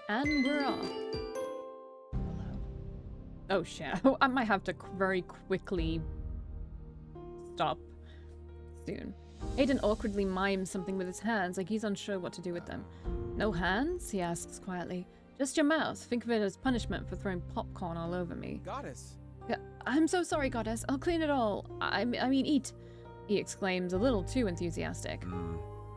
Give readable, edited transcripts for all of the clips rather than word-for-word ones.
And we're off. Hello. Oh shit. I might have to very quickly stop soon. Aiden awkwardly mimes something with his hands, like he's unsure what to do with them. No hands? He asks quietly. Just your mouth. Think of it as punishment for throwing popcorn all over me. Goddess. Yeah, I'm so sorry, goddess. I'll clean it all. I mean, eat. He exclaims, a little too enthusiastic.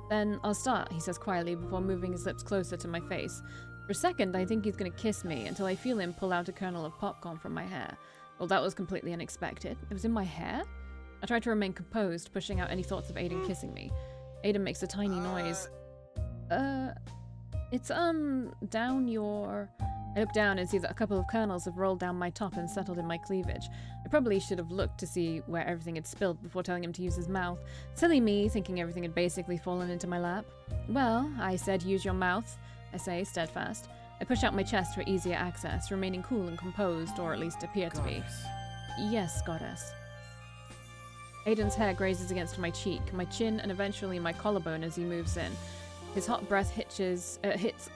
Then I'll start, he says quietly before moving his lips closer to my face. For a second, I think he's going to kiss me until I feel him pull out a kernel of popcorn from my hair. Well, that was completely unexpected. It was in my hair? I try to remain composed, pushing out any thoughts of Aiden kissing me. Aiden makes a tiny noise. It's, down your... I look down and see that a couple of kernels have rolled down my top and settled in my cleavage. I probably should have looked to see where everything had spilled before telling him to use his mouth. Silly me, thinking everything had basically fallen into my lap. Well, I said use your mouth, I say, steadfast. I push out my chest for easier access, remaining cool and composed, or at least appear to be. Yes, goddess. Aiden's hair grazes against my cheek, my chin, and eventually my collarbone as he moves in. His hot breath hits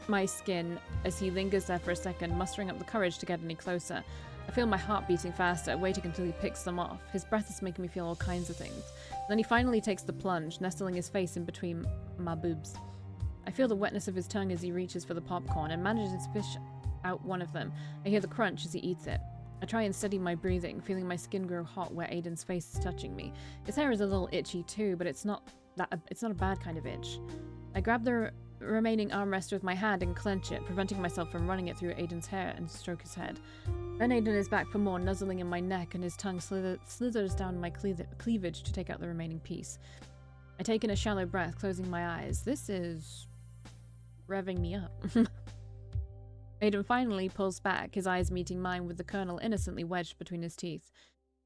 my skin as he lingers there for a second, mustering up the courage to get any closer. I feel my heart beating faster, waiting until he picks them off. His breath is making me feel all kinds of things. Then he finally takes the plunge, nestling his face in between my boobs. I feel the wetness of his tongue as he reaches for the popcorn and manages to fish out one of them. I hear the crunch as he eats it. I try and steady my breathing, feeling my skin grow hot where Aiden's face is touching me. His hair is a little itchy too, but it's not a bad kind of itch. I grab the remaining armrest with my hand and clench it, preventing myself from running it through Aiden's hair and stroke his head. Then Aiden is back for more, nuzzling in my neck, and his tongue slithers down my cleavage to take out the remaining piece. I take in a shallow breath, closing my eyes. This is... revving me up. Aiden finally pulls back, his eyes meeting mine with the kernel innocently wedged between his teeth.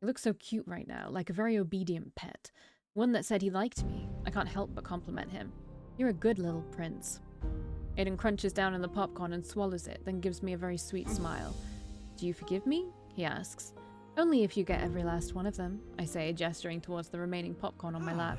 He looks so cute right now, like a very obedient pet. One that said he liked me. I can't help but compliment him. You're a good little prince. Aiden crunches down on the popcorn and swallows it, then gives me a very sweet smile. Do you forgive me? He asks. Only if you get every last one of them, I say, gesturing towards the remaining popcorn on my lap.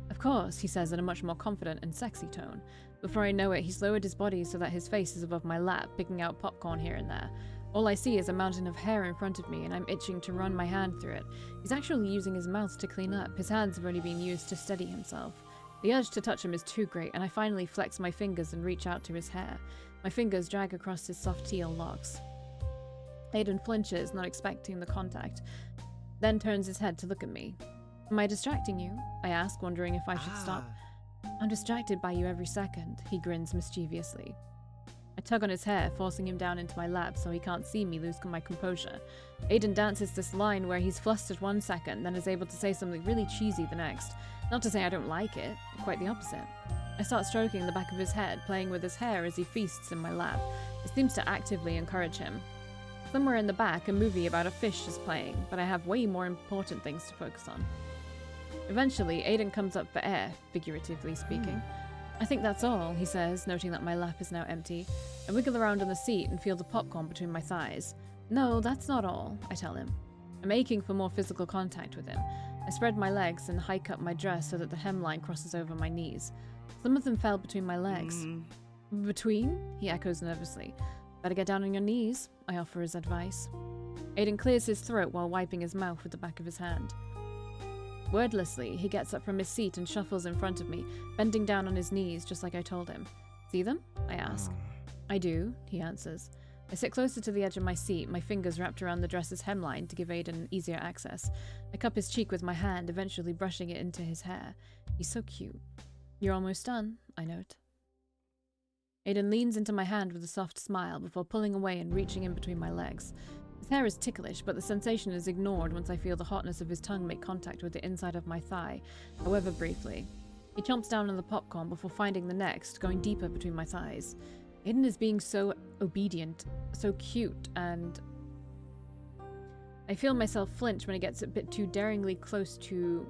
Of course, he says in a much more confident and sexy tone. Before I know it, he's lowered his body so that his face is above my lap, picking out popcorn here and there. All I see is a mountain of hair in front of me, and I'm itching to run my hand through it. He's actually using his mouth to clean up. His hands have only been used to steady himself. The urge to touch him is too great, and I finally flex my fingers and reach out to his hair. My fingers drag across his soft teal locks. Aiden flinches, not expecting the contact, then turns his head to look at me. Am I distracting you? I ask, wondering if I should stop. I'm distracted by you every second, he grins mischievously. I tug on his hair, forcing him down into my lap so he can't see me lose my composure. Aiden dances this line where he's flustered one second, then is able to say something really cheesy the next. Not to say I don't like it, quite the opposite. I start stroking the back of his head, playing with his hair as he feasts in my lap. It seems to actively encourage him. Somewhere in the back, a movie about a fish is playing, but I have way more important things to focus on. Eventually, Aiden comes up for air, figuratively speaking. I think that's all, he says, noting that my lap is now empty. I wiggle around on the seat and feel the popcorn between my thighs. No, that's not all, I tell him. I'm aching for more physical contact with him. I spread my legs and hike up my dress so that the hemline crosses over my knees. Some of them fell between my legs. Between? He echoes nervously. Better get down on your knees, I offer as advice. Aiden clears his throat while wiping his mouth with the back of his hand. Wordlessly, he gets up from his seat and shuffles in front of me, bending down on his knees just like I told him. See them? I ask. I do, he answers. I sit closer to the edge of my seat, my fingers wrapped around the dress's hemline to give Aiden easier access. I cup his cheek with my hand, eventually brushing it into his hair. He's so cute. You're almost done, I note. Aiden leans into my hand with a soft smile before pulling away and reaching in between my legs. His hair is ticklish, but the sensation is ignored once I feel the hotness of his tongue make contact with the inside of my thigh, however briefly. He chomps down on the popcorn before finding the next, going deeper between my thighs. Aiden is being so obedient, so cute, and... I feel myself flinch when it gets a bit too daringly close to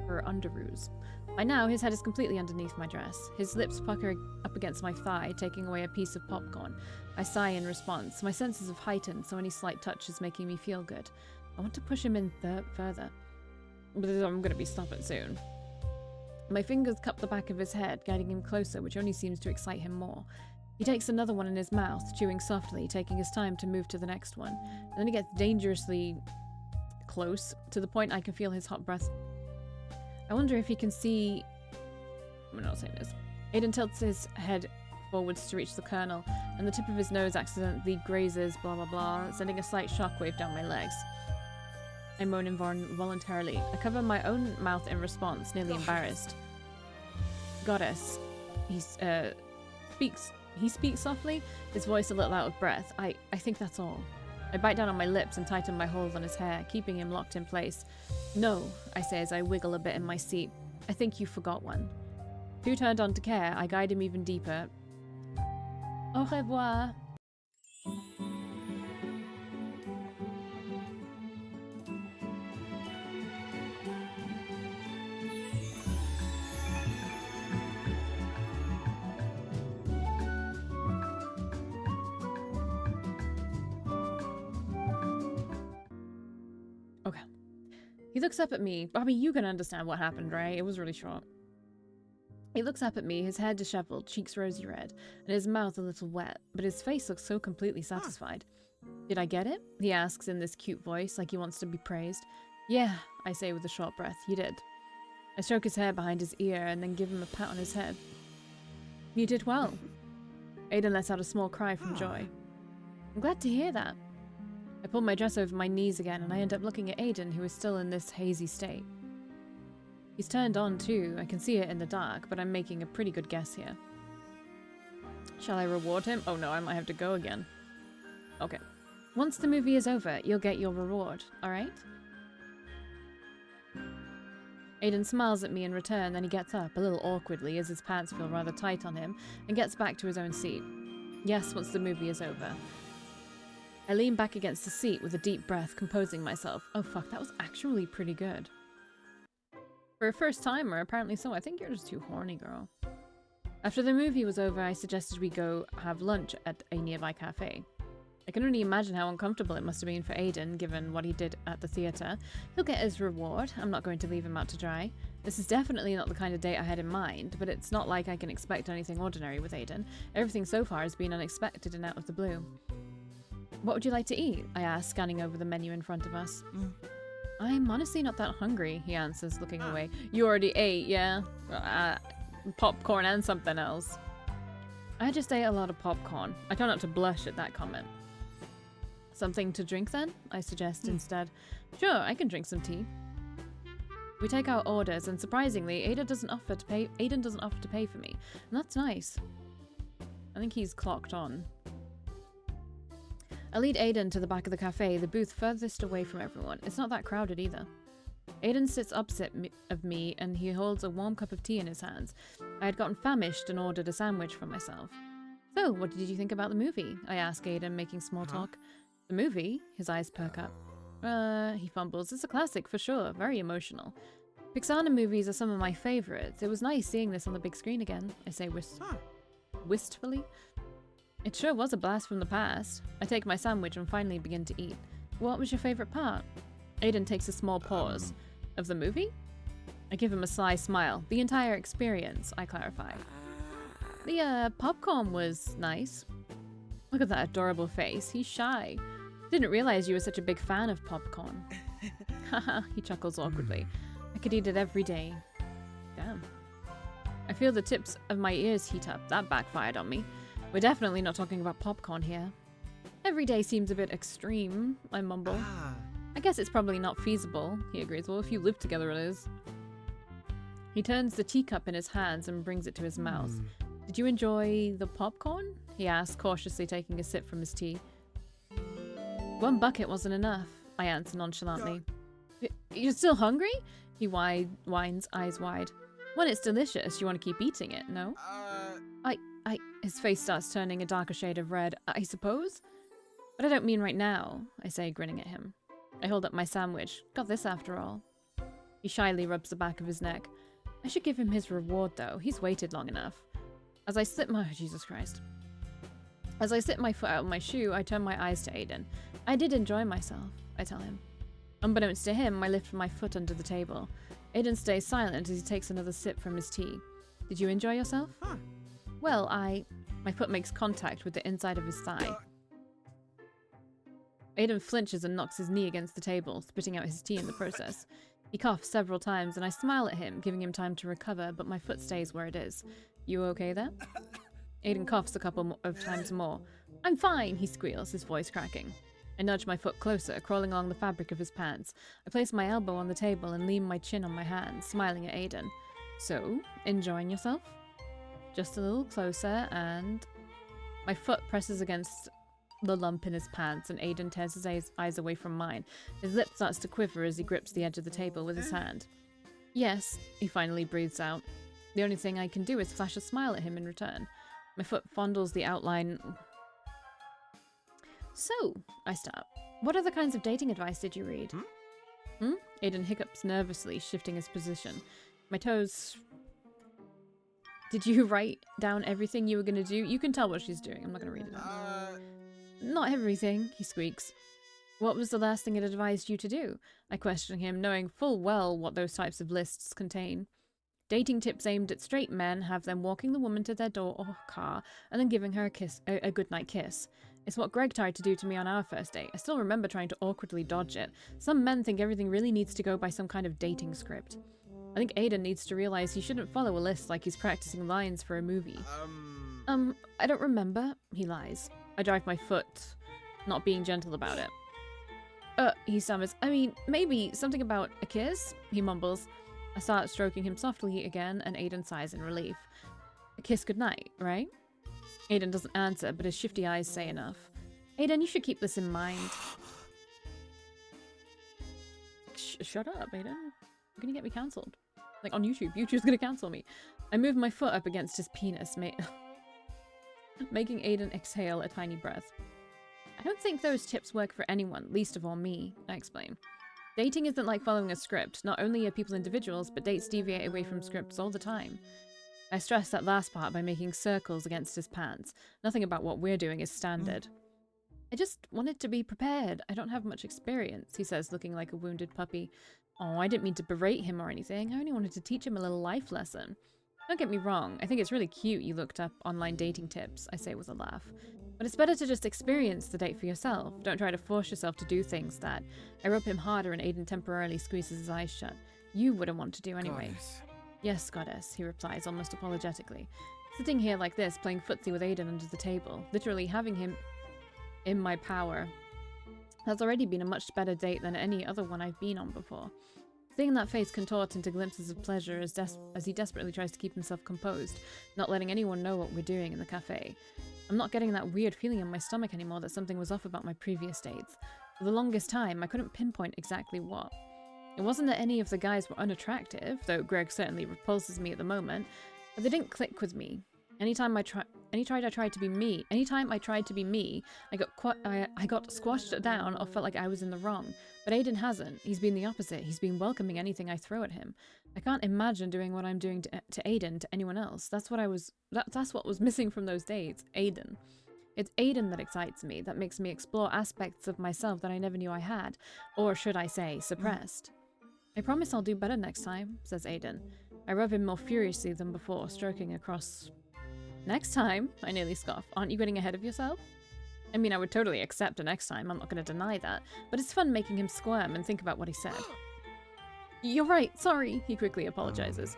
her underoos. By now, his head is completely underneath my dress. His lips pucker up against my thigh, taking away a piece of popcorn. I sigh in response. My senses have heightened, so any slight touch is making me feel good. I want to push him in further. But I'm going to be stopping soon. My fingers cup the back of his head, guiding him closer, which only seems to excite him more. He takes another one in his mouth, chewing softly, taking his time to move to the next one. And then he gets dangerously close, to the point I can feel his hot breath. I wonder if he can see... I'm not saying this. Aiden tilts his head forwards to reach the kernel, and the tip of his nose accidentally grazes blah blah blah, sending a slight shockwave down my legs. I moan involuntarily. I cover my own mouth in response, nearly embarrassed. Goddess. He speaks softly, his voice a little out of breath. I think that's all. I bite down on my lips and tighten my hold on his hair, keeping him locked in place. No, I say as I wiggle a bit in my seat. I think you forgot one. Too turned on to care, I guide him even deeper. Au revoir. Okay. He looks up at me. Bobby, you can understand what happened, right? It was really short. He looks up at me, his hair disheveled, cheeks rosy red, and his mouth a little wet, but his face looks so completely satisfied. Did I get it? He asks in this cute voice, like he wants to be praised. Yeah, I say with a short breath. You did. I stroke his hair behind his ear and then give him a pat on his head. You did well. Aiden lets out a small cry from joy. I'm glad to hear that. I pull my dress over my knees again, and I end up looking at Aiden, who is still in this hazy state. He's turned on too. I can see it in the dark, but I'm making a pretty good guess here. Shall I reward him? Oh no, I might have to go again. Okay. Once the movie is over, you'll get your reward, alright? Aiden smiles at me in return, then he gets up, a little awkwardly as his pants feel rather tight on him, and gets back to his own seat. Yes, once the movie is over. I lean back against the seat with a deep breath, composing myself. Oh fuck, that was actually pretty good. For a first timer, apparently so. I think you're just too horny, girl. After the movie was over, I suggested we go have lunch at a nearby cafe. I can only imagine how uncomfortable it must have been for Aiden, given what he did at the theatre. He'll get his reward. I'm not going to leave him out to dry. This is definitely not the kind of date I had in mind, but it's not like I can expect anything ordinary with Aiden. Everything so far has been unexpected and out of the blue. What would you like to eat? I ask, scanning over the menu in front of us. I'm honestly not that hungry, he answers, looking away. You already ate, yeah? Popcorn and something else. I just ate a lot of popcorn. I try not to blush at that comment. Something to drink then? I suggest instead. Sure, I can drink some tea. We take our orders, and surprisingly, Aiden doesn't offer to pay for me. And that's nice. I think he's clocked on. I lead Aiden to the back of the cafe, the booth furthest away from everyone. It's not that crowded either. Aiden sits opposite of me, and he holds a warm cup of tea in his hands. I had gotten famished and ordered a sandwich for myself. So, what did you think about the movie? I ask Aiden, making small talk. The movie? His eyes perk up. He fumbles. It's a classic for sure. Very emotional. Pixar movies are some of my favorites. It was nice seeing this on the big screen again, I say wistfully. It sure was a blast from the past. I take my sandwich and finally begin to eat. What was your favorite part? Aiden takes a small pause. Of the movie? I give him a sly smile. The entire experience, I clarify. The popcorn was nice. Look at that adorable face. He's shy. Didn't realize you were such a big fan of popcorn. Haha, he chuckles awkwardly. I could eat it every day. Damn. I feel the tips of my ears heat up. That backfired on me. We're definitely not talking about popcorn here. Every day seems a bit extreme, I mumble. I guess it's probably not feasible, he agrees. Well, if you live together it is. He turns the teacup in his hands and brings it to his mouth. Did you enjoy the popcorn? He asks, cautiously taking a sip from his tea. One bucket wasn't enough, I answer nonchalantly. You're still hungry? He whines, eyes wide. When it's delicious, you want to keep eating it, no? His face starts turning a darker shade of red, I suppose? But I don't mean right now, I say, grinning at him. I hold up my sandwich. Got this after all. He shyly rubs the back of his neck. I should give him his reward, though. He's waited long enough. As I slip my... Jesus Christ. As I slip my foot out of my shoe, I turn my eyes to Aiden. I did enjoy myself, I tell him. Unbeknownst to him, I lift my foot under the table. Aiden stays silent as he takes another sip from his tea. Did you enjoy yourself? Well, My foot makes contact with the inside of his thigh. Aiden flinches and knocks his knee against the table, spitting out his tea in the process. He coughs several times, and I smile at him, giving him time to recover, but my foot stays where it is. You okay there? Aiden coughs a couple of times more. I'm fine, he squeals, his voice cracking. I nudge my foot closer, crawling along the fabric of his pants. I place my elbow on the table and lean my chin on my hand, smiling at Aiden. So, enjoying yourself? Just a little closer, and... My foot presses against the lump in his pants, and Aiden tears his eyes away from mine. His lip starts to quiver as he grips the edge of the table with his hand. Yes, he finally breathes out. The only thing I can do is flash a smile at him in return. My foot fondles the outline... So, I start. What other kinds of dating advice did you read? Aiden hiccups nervously, shifting his position. My toes... Did you write down everything you were going to do? You can tell what she's doing. I'm not going to read it out. Not everything, he squeaks. What was the last thing it advised you to do? I question him, knowing full well what those types of lists contain. Dating tips aimed at straight men have them walking the woman to their door or car and then giving her a goodnight kiss. It's what Greg tried to do to me on our first date. I still remember trying to awkwardly dodge it. Some men think everything really needs to go by some kind of dating script. I think Aiden needs to realize he shouldn't follow a list like he's practicing lines for a movie. I don't remember, he lies. I drive my foot, not being gentle about it. He stammers. I mean, maybe something about a kiss? He mumbles. I start stroking him softly again, and Aiden sighs in relief. A kiss goodnight, right? Aiden doesn't answer, but his shifty eyes say enough. Aiden, you should keep this in mind. Shut up, Aiden. You're gonna get me cancelled. Like, on YouTube. YouTube's gonna cancel me. I move my foot up against his penis, making Aiden exhale a tiny breath. I don't think those tips work for anyone, least of all me, I explain. Dating isn't like following a script. Not only are people individuals, but dates deviate away from scripts all the time. I stress that last part by making circles against his pants. Nothing about what we're doing is standard. I just wanted to be prepared. I don't have much experience, he says, looking like a wounded puppy. Oh, I didn't mean to berate him or anything. I only wanted to teach him a little life lesson. Don't get me wrong. I think it's really cute you looked up online dating tips, I say with a laugh. But it's better to just experience the date for yourself. Don't try to force yourself to do things that... I rub him harder and Aiden temporarily squeezes his eyes shut. You wouldn't want to do anyway. Goddess. Yes, goddess, he replies almost apologetically. Sitting here like this, playing footsie with Aiden under the table, literally having him in my power, has already been a much better date than any other one I've been on before. Seeing that face contort into glimpses of pleasure as he desperately tries to keep himself composed, not letting anyone know what we're doing in the cafe. I'm not getting that weird feeling in my stomach anymore that something was off about my previous dates. For the longest time, I couldn't pinpoint exactly what. It wasn't that any of the guys were unattractive, though Greg certainly repulses me at the moment, but they didn't click with me. Anytime I tried to be me, I got squashed down or felt like I was in the wrong. But Aiden hasn't. He's been the opposite. He's been welcoming anything I throw at him. I can't imagine doing what I'm doing to Aiden to anyone else. That's what was missing from those dates. Aiden. It's Aiden that excites me, that makes me explore aspects of myself that I never knew I had, or should I say, suppressed. I promise I'll do better next time, says Aiden. I rub him more furiously than before, stroking across. Next time? I nearly scoff. Aren't you getting ahead of yourself? I mean, I would totally accept a next time, I'm not going to deny that, but it's fun making him squirm and think about what he said. You're right, sorry, he quickly apologizes.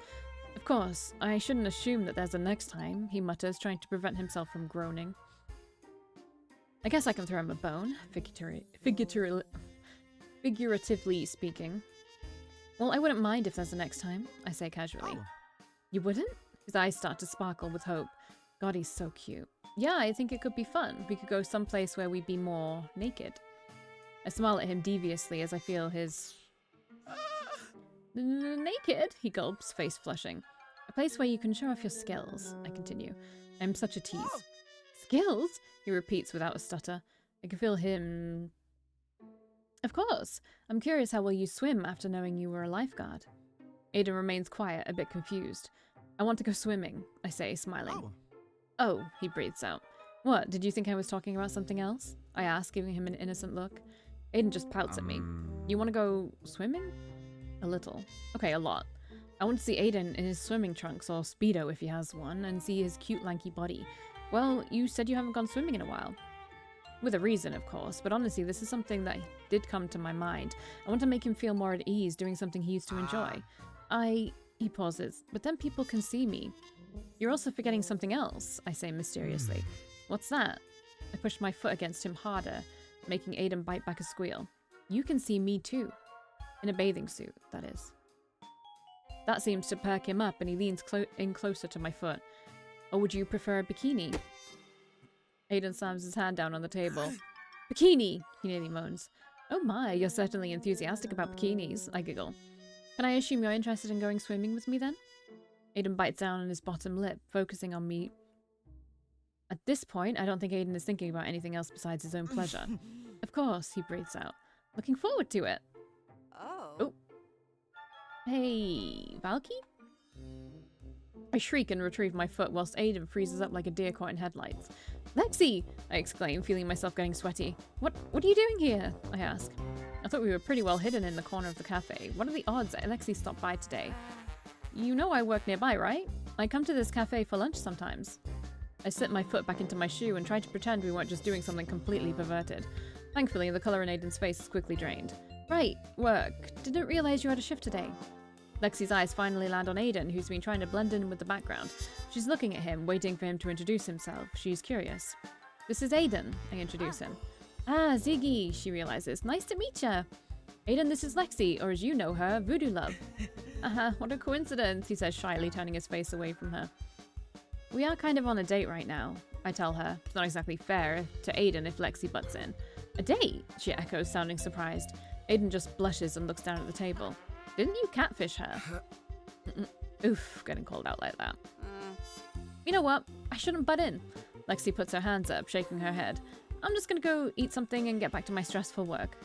Of course, I shouldn't assume that there's a next time, he mutters, trying to prevent himself from groaning. I guess I can throw him a bone, figuratively speaking. Well, I wouldn't mind if there's a next time, I say casually. Oh. You wouldn't? His eyes start to sparkle with hope. God, he's so cute. Yeah, I think it could be fun. We could go someplace where we'd be more naked. I smile at him deviously as I feel his... Naked? He gulps, face flushing. A place where you can show off your skills, I continue. I'm such a tease. Oh. Skills? He repeats without a stutter. I can feel him... Of course. I'm curious how well you swim after knowing you were a lifeguard. Aiden remains quiet, a bit confused. I want to go swimming, I say, smiling. Oh, he breathes out. What, did you think I was talking about something else? I ask, giving him an innocent look. Aiden just pouts at me. You want to go swimming? A little. Okay, a lot. I want to see Aiden in his swimming trunks, or Speedo if he has one, and see his cute lanky body. Well, you said you haven't gone swimming in a while. With a reason, of course, but honestly, this is something that did come to my mind. I want to make him feel more at ease doing something he used to enjoy. He pauses, but then people can see me. You're also forgetting something else, I say mysteriously. What's that? I push my foot against him harder, making Aiden bite back a squeal. You can see me too. In a bathing suit, that is. That seems to perk him up, and he leans in closer to my foot. Or would you prefer a bikini? Aiden slams his hand down on the table. Bikini! He nearly moans. Oh my, you're certainly enthusiastic about bikinis, I giggle. Can I assume you're interested in going swimming with me then? Aiden bites down on his bottom lip, focusing on me. At this point, I don't think Aiden is thinking about anything else besides his own pleasure. Of course, he breathes out. Looking forward to it. Oh. Hey, Valkii? I shriek and retrieve my foot whilst Aiden freezes up like a deer caught in headlights. Lexi! I exclaim, feeling myself getting sweaty. What are you doing here? I ask. I thought we were pretty well hidden in the corner of the cafe. What are the odds that Lexi stopped by today? You know I work nearby, right? I come to this cafe for lunch sometimes. I slip my foot back into my shoe and try to pretend we weren't just doing something completely perverted. Thankfully, the colour in Aiden's face is quickly drained. Right, work. Didn't realise you had a shift today. Lexi's eyes finally land on Aiden, who's been trying to blend in with the background. She's looking at him, waiting for him to introduce himself. She's curious. This is Aiden, I introduce him. Ah, Ziggy, she realizes. Nice to meet ya. Aiden, this is Lexi, or as you know her, Voodoo Love. What a coincidence, he says shyly, turning his face away from her. We are kind of on a date right now, I tell her. It's not exactly fair to Aiden if Lexi butts in. A date? She echoes, sounding surprised. Aiden just blushes and looks down at the table. Didn't you catfish her? Oof, getting called out like that. You know what? I shouldn't butt in. Lexi puts her hands up, shaking her head. I'm just gonna go eat something and get back to my stressful work.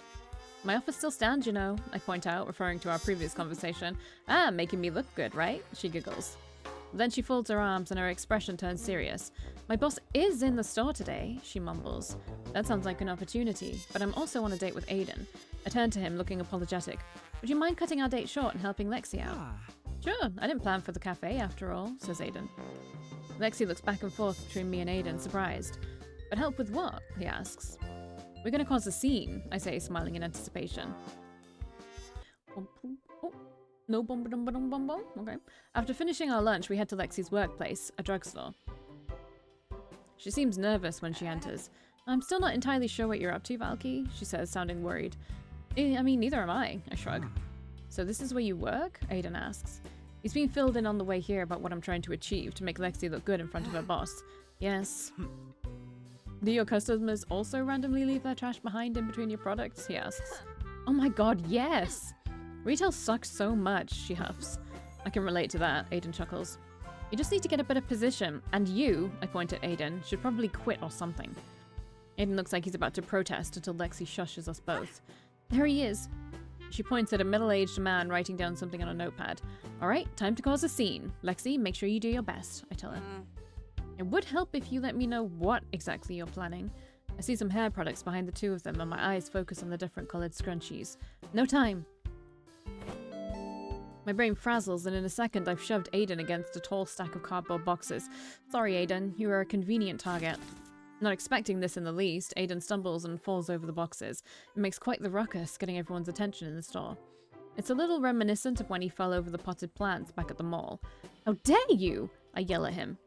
My offer still stands, you know, I point out, referring to our previous conversation. Ah, making me look good, right? She giggles. Then she folds her arms and her expression turns serious. My boss is in the store today, she mumbles. That sounds like an opportunity, but I'm also on a date with Aiden. I turn to him, looking apologetic. Would you mind cutting our date short and helping Lexi out? Sure, I didn't plan for the cafe after all, says Aiden. Lexi looks back and forth between me and Aiden, surprised. But help with what? He asks. We're gonna cause a scene, I say, smiling in anticipation. Oh, no bum bum bum bum bum. Okay. After finishing our lunch, we head to Lexi's workplace, a drugstore. She seems nervous when she enters. I'm still not entirely sure what you're up to, Valkii, she says, sounding worried. I mean, neither am I shrug. So this is where you work? Aiden asks. He's been filled in on the way here about what I'm trying to achieve to make Lexi look good in front of her boss. Yes. Do your customers also randomly leave their trash behind in between your products? He asks. Oh my god, yes! Retail sucks so much, she huffs. I can relate to that, Aiden chuckles. You just need to get a better position, and you, I point at Aiden, should probably quit or something. Aiden looks like he's about to protest until Lexi shushes us both. There he is. She points at a middle-aged man writing down something on a notepad. Alright, time to cause a scene. Lexi, make sure you do your best, I tell her. It would help if you let me know what exactly you're planning. I see some hair products behind the two of them and my eyes focus on the different coloured scrunchies. No time! My brain frazzles and in a second I've shoved Aiden against a tall stack of cardboard boxes. Sorry Aiden, you are a convenient target. Not expecting this in the least, Aiden stumbles and falls over the boxes. It makes quite the ruckus, getting everyone's attention in the store. It's a little reminiscent of when he fell over the potted plants back at the mall. How dare you! I yell at him.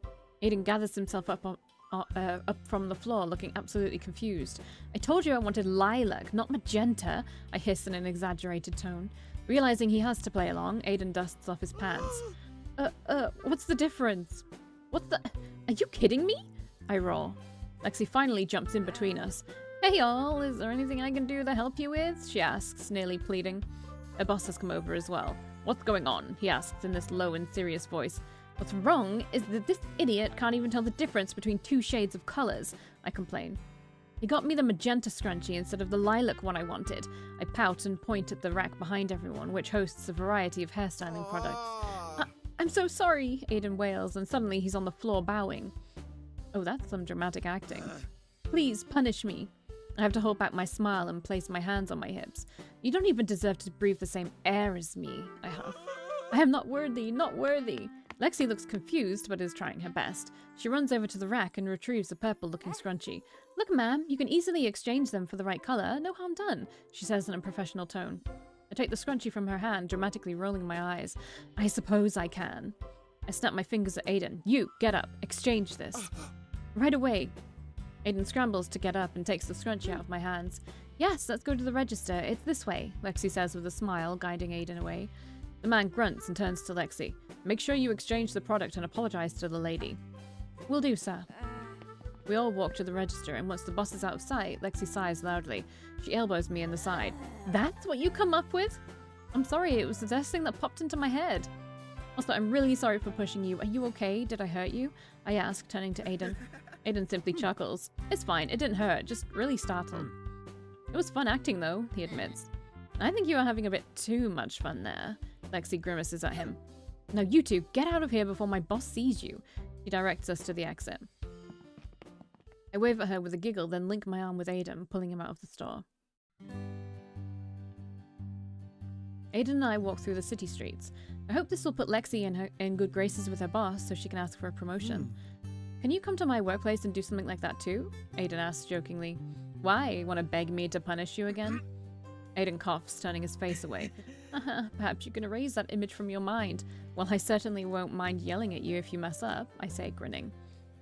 Aiden gathers himself up from the floor, looking absolutely confused. I told you I wanted lilac, not magenta, I hiss in an exaggerated tone. Realizing he has to play along, Aiden dusts off his pants. What's the difference? Are you kidding me? I roar. Lexi finally jumps in between us. Hey y'all, is there anything I can do to help you with? She asks, nearly pleading. Her boss has come over as well. What's going on? He asks in this low and serious voice. What's wrong is that this idiot can't even tell the difference between two shades of colours, I complain. He got me the magenta scrunchie instead of the lilac one I wanted. I pout and point at the rack behind everyone, which hosts a variety of hairstyling products. I'm so sorry, Aiden wails, and suddenly he's on the floor bowing. Oh, that's some dramatic acting. Please, punish me. I have to hold back my smile and place my hands on my hips. You don't even deserve to breathe the same air as me, I huff. I am not worthy, not worthy. Lexi looks confused, but is trying her best. She runs over to the rack and retrieves a purple-looking scrunchie. Look, ma'am, you can easily exchange them for the right colour. No harm done, she says in a professional tone. I take the scrunchie from her hand, dramatically rolling my eyes. I suppose I can. I snap my fingers at Aiden. You, get up. Exchange this. Right away. Aiden scrambles to get up and takes the scrunchie out of my hands. Yes, let's go to the register. It's this way, Lexi says with a smile, guiding Aiden away. The man grunts and turns to Lexi. Make sure you exchange the product and apologize to the lady. Will do, sir. We all walk to the register, and once the boss is out of sight, Lexi sighs loudly. She elbows me in the side. That's what you come up with? I'm sorry, it was the first thing that popped into my head. Also, I'm really sorry for pushing you. Are you okay? Did I hurt you? I ask, turning to Aiden. Aiden simply chuckles. It's fine, it didn't hurt, just really startled. It was fun acting, though, he admits. I think you are having a bit too much fun there. Lexi grimaces at him. Now you two, get out of here before my boss sees you. He directs us to the exit. I wave at her with a giggle, then link my arm with Aiden, pulling him out of the store. Aiden and I walk through the city streets. I hope this will put Lexi in good graces with her boss so she can ask for a promotion. Can you come to my workplace and do something like that too? Aiden asks jokingly. Why? Want to beg me to punish you again? Aiden coughs, turning his face away. Perhaps you can erase that image from your mind. Well, I certainly won't mind yelling at you if you mess up, I say, grinning.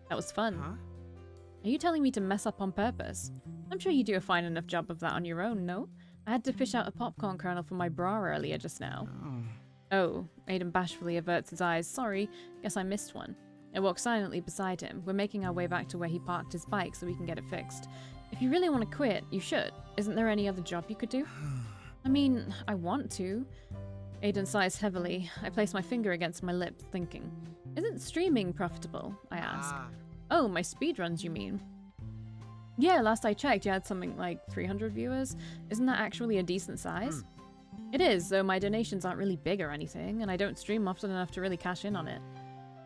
That was fun. Huh? Are you telling me to mess up on purpose? I'm sure you do a fine enough job of that on your own, no? I had to fish out a popcorn kernel for my bra earlier just now. Oh, Aiden bashfully averts his eyes. Sorry, guess I missed one. I walk silently beside him. We're making our way back to where he parked his bike so we can get it fixed. If you really want to quit, you should. Isn't there any other job you could do? I mean, I want to. Aiden sighs heavily. I place my finger against my lips, thinking. Isn't streaming profitable? I ask. Oh, my speedruns, you mean? Yeah, last I checked, you had something like 300 viewers. Isn't that actually a decent size? It is, though my donations aren't really big or anything, and I don't stream often enough to really cash in on it.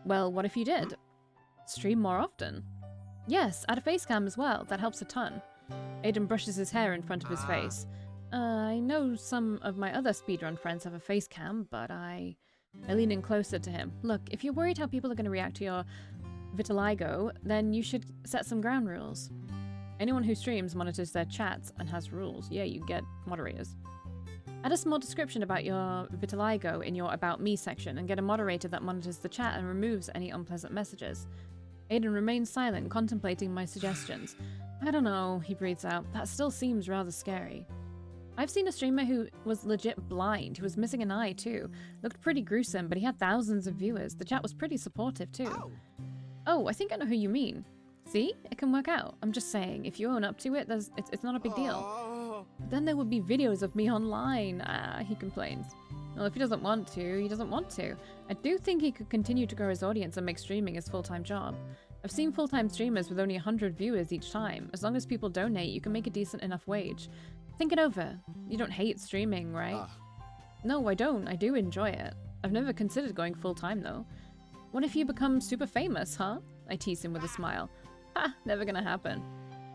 Well, what if you did? Stream more often? Yes, add a face cam as well. That helps a ton. Aiden brushes his hair in front of his face. I know some of my other speedrun friends have a face cam, but I lean in closer to him. Look, if you're worried how people are going to react to your vitiligo, then you should set some ground rules. Anyone who streams monitors their chats and has rules. Yeah, you get moderators. Add a small description about your vitiligo in your About Me section and get a moderator that monitors the chat and removes any unpleasant messages. Aiden remains silent, contemplating my suggestions. I don't know, he breathes out. That still seems rather scary. I've seen a streamer who was legit blind, who was missing an eye too. Looked pretty gruesome, but he had thousands of viewers. The chat was pretty supportive too. Oh, I think I know who you mean. See? It can work out. I'm just saying, if you own up to it, it's not a big deal. But then there would be videos of me online, he complains. Well, if he doesn't want to, he doesn't want to. I do think he could continue to grow his audience and make streaming his full-time job. I've seen full-time streamers with only 100 viewers each time. As long as people donate, you can make a decent enough wage. Think it over. You don't hate streaming, right? No, I don't. I do enjoy it. I've never considered going full-time, though. What if you become super famous, huh? I tease him with a smile. Ha! Never gonna happen.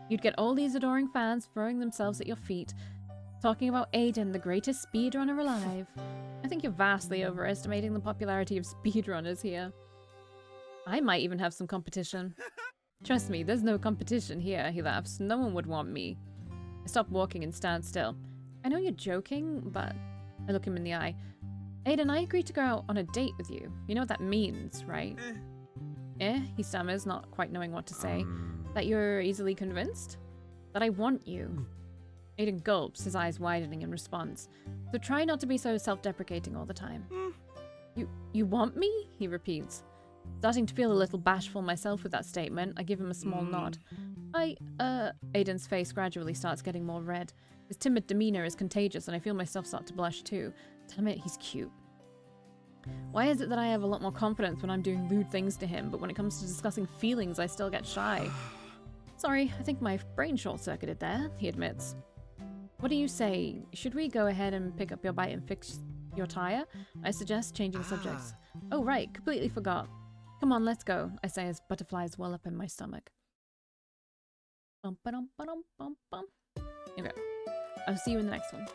You'd get all these adoring fans throwing themselves at your feet, talking about Aiden, the greatest speedrunner alive. I think you're vastly overestimating the popularity of speedrunners here. I might even have some competition. Trust me, there's no competition here, he laughs. No one would want me. I stop walking and stand still. I know you're joking, but... I look him in the eye. Aiden, I agreed to go out on a date with you. You know what that means, right? He stammers, not quite knowing what to say. That you're easily convinced? That I want you. Aiden gulps, his eyes widening in response. So try not to be so self-deprecating all the time. You want me? He repeats. Starting to feel a little bashful myself with that statement, I give him a small nod. Aiden's face gradually starts getting more red. His timid demeanor is contagious and I feel myself start to blush too. Damn it, he's cute. Why is it that I have a lot more confidence when I'm doing lewd things to him, but when it comes to discussing feelings, I still get shy? Sorry, I think my brain short-circuited there, he admits. What do you say? Should we go ahead and pick up your bike and fix your tire? I suggest, changing subjects. Oh, right, completely forgot. Come on, let's go, I say as butterflies well up in my stomach. Bum, ba-dum, ba-dum, bum, bum. Okay, I'll see you in the next one.